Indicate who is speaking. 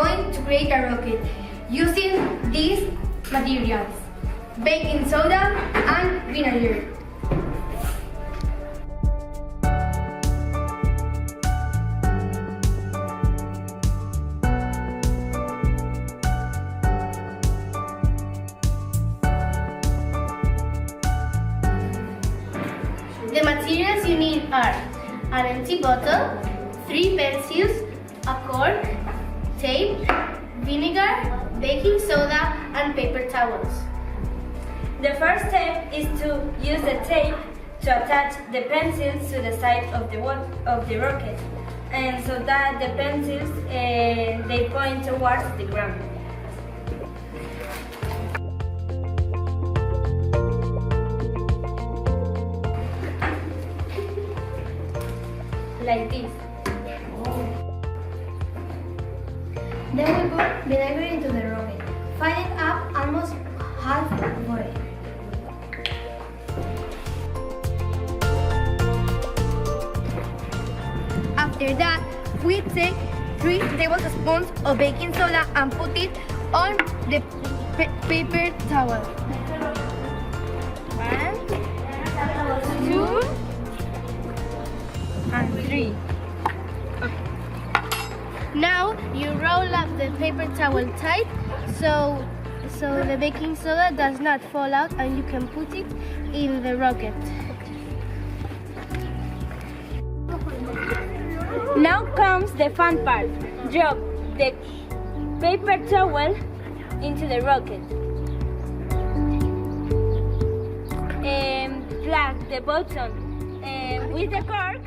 Speaker 1: going to create a rocket using these materials: baking soda and vinegar. The materials you need are an empty bottle, 3 pencils, a cork, tape, vinegar, baking soda, and paper towels.
Speaker 2: The first step is to use the tape to attach the pencils to the side of the rocket, and so that the pencils they point towards the ground. Like this.
Speaker 1: Then we put vinegar into the rocket. Fill it up almost halfway. After that, we take 3 tablespoons of baking soda and put it on the paper towel. 1, 2, and 3. Now you roll up the paper towel tight so the baking soda does not fall out, and you can put it in the rocket.
Speaker 2: Now comes the fun part. Drop the paper towel into the rocket. Plug the button with the cork